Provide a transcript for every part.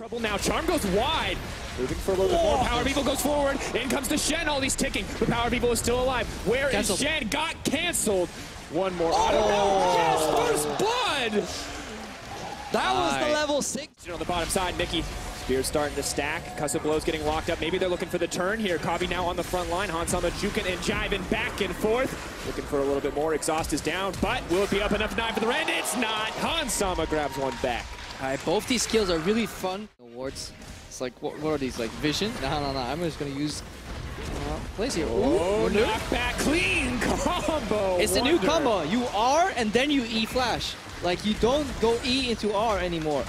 Trouble now. Charm goes wide. Moving for a little bit more. Power People goes forward. In comes the Shen. All these ticking. But Power People is still alive. Where is Shen? Got canceled. One more auto. Yes, first blood. That was the level 6. On the bottom side, Mickey. Spear's starting to stack. KazaLoLL's getting locked up. Maybe they're looking for the turn here. Kabi now on the front line. Hansama juking and jiving back and forth. Looking for a little bit more. Exhaust is down, but will it be up enough time for the Rend? It's not. Hansama grabs one back. All right, both these skills are really fun. Awards. It's like, what are these, like vision? No. I'm just going to use plays here. Oh, knock back clean combo. It's a new combo. You R and then you E flash. Like, you don't go E into R anymore.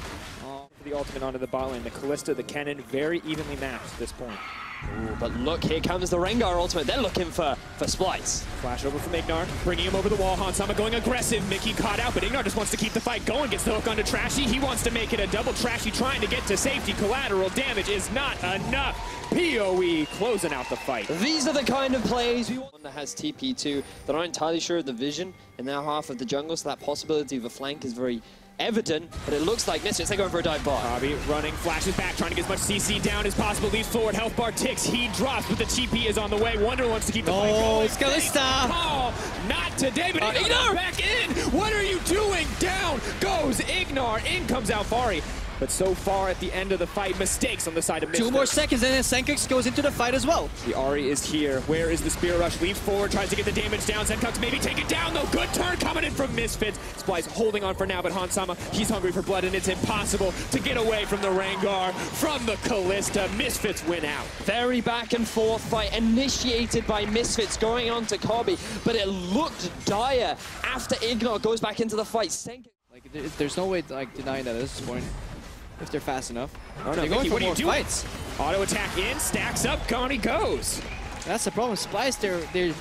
The ultimate onto the bot lane. The Kalista, the Kennen, very evenly matched at this point. Ooh, but look, here comes the Rengar ultimate. They're looking for Splyce. Flash over from Ignar, bringing him over the wall. Hansama going aggressive. Mickey caught out, but Ignar just wants to keep the fight going. Gets the hook onto Trashy. He wants to make it a double. Trashy trying to get to safety. Collateral damage is not enough. PoE closing out the fight. These are the kind of plays we want. One that has TP2. They're not entirely sure of the vision in their half of the jungle, so that possibility of a flank is very evident, but it looks like Misfits, they're going for a dive bar. Kabi running, flashes back, trying to get as much CC down as possible, leaps forward, health bar ticks, he drops, but the TP is on the way. Wonder wants to keep the fight going. It's Kalista! Oh, not today, but Ignar back in! What are you doing? Down goes Ignar, in comes Alfari. But so far at the end of the fight, mistakes on the side of Misfits. 2 more seconds and then Senkux goes into the fight as well. The Ahri is here. Where is the Spear Rush? Leaps forward, tries to get the damage down. Senkux maybe take it down though. Good turn coming in from Misfits. Splyce holding on for now, but Hansama, he's hungry for blood and it's impossible to get away from the Rengar, from the Kalista. Misfits win out. Very back and forth fight initiated by Misfits going on to Kabi, but it looked dire after Ignar goes back into the fight. Senkux. Like, there's no way to denying that at this point. If they're fast enough. Oh no, they're going for more fights. Auto attack in, stacks up, Connie goes. That's the problem. Splyce,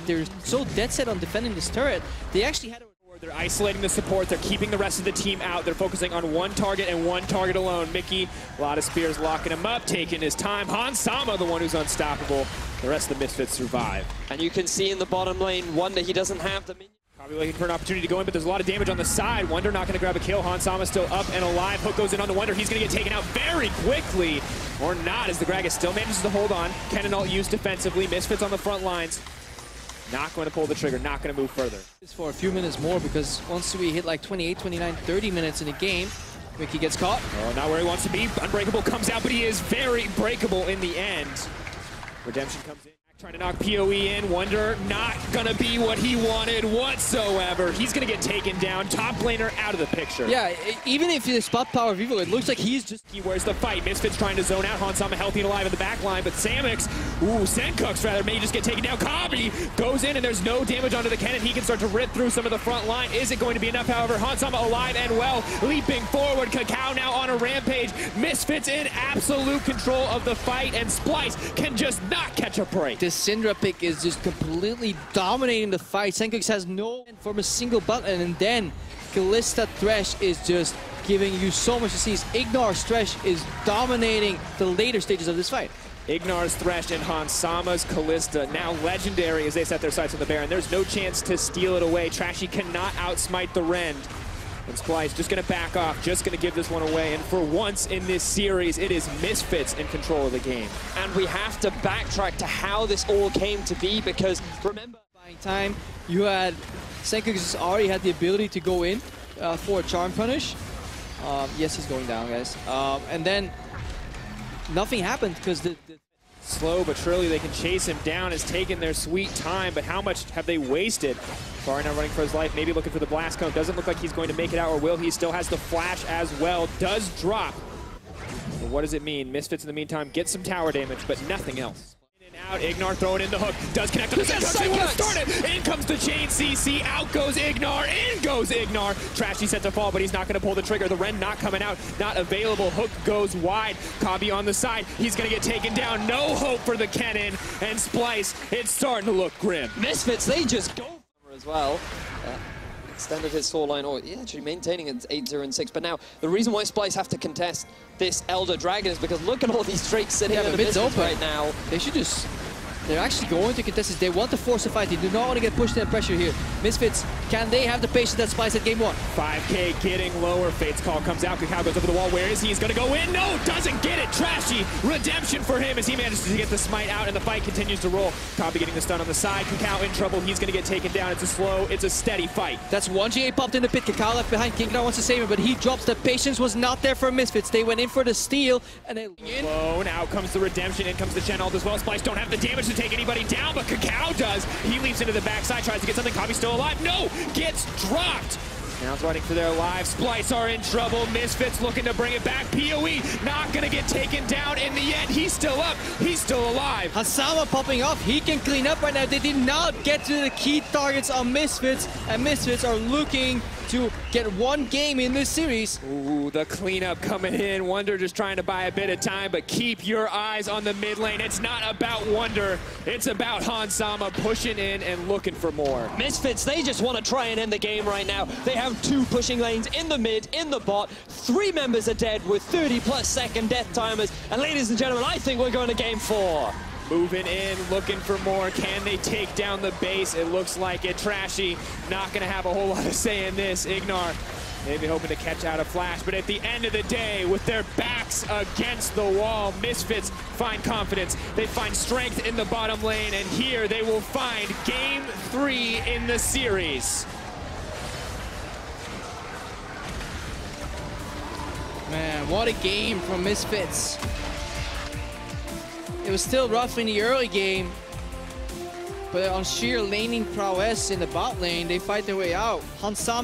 they're so dead set on defending this turret. They actually had They're isolating the support, they're keeping the rest of the team out. They're focusing on one target and one target alone. Mickey, a lot of spears locking him up, taking his time. Hansama, the one who's unstoppable. The rest of the Misfits survive. And you can see in the bottom lane, Wonder, he doesn't have the minion. Probably looking for an opportunity to go in, but there's a lot of damage on the side. Wonder not going to grab a kill. Hansama still up and alive. Hook goes in on the Wonder. He's going to get taken out very quickly. Or not, as the Gragas still manages to hold on. Kennen ult used defensively. Misfits on the front lines. Not going to pull the trigger. Not going to move further. For a few minutes more, because once we hit like 28, 29, 30 minutes in a game, Mickey gets caught. Oh, not where he wants to be. Unbreakable comes out, but he is very breakable in the end. Redemption comes in. Trying to knock PoE in. Wonder not going to be what he wanted whatsoever. He's going to get taken down. Top laner out of the picture. Yeah, even if you spot Power Vivo, it looks like he's just... Where's the fight? Misfits trying to zone out. Hansama healthy and alive in the back line, but Senkux rather, may just get taken down. Kabi goes in and there's no damage onto the Kennen. He can start to rip through some of the front line. Is it going to be enough, however? Hansama alive and well, leaping forward. Kakao now on a rampage. Misfits in absolute control of the fight, and Splyce can just not catch a break. This Syndra pick is just completely dominating the fight. Senkux has no from a single button, and then Kalista Thresh is just giving you so much to seize. Ignar's Thresh is dominating the later stages of this fight. Ignar's Thresh and Hansama's Kalista, now legendary as they set their sights on the Baron. There's no chance to steal it away. Trashy cannot outsmite the Rend. And Splyce just going to back off, just going to give this one away. And for once in this series, it is Misfits in control of the game. And we have to backtrack to how this all came to be, because remember... Buying time, you had... Senkux already had the ability to go in for a Charm Punish. Yes, he's going down, guys. And then nothing happened because the... Slow but surely they can chase him down. Has taken their sweet time, but how much have they wasted? Far now running for his life, maybe looking for the blast cone. Doesn't look like he's going to make it out, or will he? Still has the flash as well. Does drop. But what does it mean? Misfits in the meantime get some tower damage, but nothing else. In and out, Ignar throwing in the hook. Does connect on the Senkux. They want to start it. In comes the chain CC. Out goes Ignar. In goes Ignar. Trashy set to fall, but he's not going to pull the trigger. The Rend not coming out. Not available. Hook goes wide. Kabi on the side. He's going to get taken down. No hope for the Kennen. And Splyce, it's starting to look grim. Misfits, they just go as well. Extended his sword line, or actually maintaining it 8-0 and 6. But now, the reason why Splyce have to contest this Elder Dragon is because look at all these drakes sitting in the Misfits right now. They should just They're actually going to contest this. They want to force a fight. They do not want to get pushed in pressure here. Misfits, can they have the patience that Splyce at game 1? 5K getting lower. Fate's call comes out. Kakao goes over the wall. Where is he? He's going to go in. No, doesn't get it. Trashy. Redemption for him as he manages to get the smite out, and the fight continues to roll. Copy getting the stun on the side. Kakao in trouble. He's going to get taken down. It's a steady fight. That's one GA popped in the pit. Kakao left behind. KingKnown wants to save him, but he drops. The patience was not there for Misfits. They went in for the steal, and they in. Alone. Out comes the redemption. In comes the Chen ult as well. Splyce don't have the damage to take anybody down, but Kakao does. He leaps into the backside, tries to get something. Copy's still alive. No! Gets dropped. Now it's running for their lives. Splyce are in trouble. Misfits looking to bring it back. PoE not going to get taken down in the end. He's still up. He's still alive. Hasama popping off. He can clean up right now. They did not get to the key targets on Misfits, and Misfits are looking to get one game in this series. Ooh, the cleanup coming in. Wonder just trying to buy a bit of time, but keep your eyes on the mid lane. It's not about Wonder. It's about Hansama pushing in and looking for more. Misfits, they just want to try and end the game right now. They have 2 pushing lanes in the mid, in the bot. 3 members are dead with 30+ second death timers. And ladies and gentlemen, I think we're going to game 4. Moving in, looking for more. Can they take down the base? It looks like it. Trashy not going to have a whole lot of say in this. Ignar maybe hoping to catch out a flash, but at the end of the day, with their backs against the wall, Misfits find confidence. They find strength in the bottom lane, and here they will find game 3 in the series. Man, what a game from Misfits. It was still rough in the early game, but on sheer laning prowess in the bot lane, they fight their way out. Hansama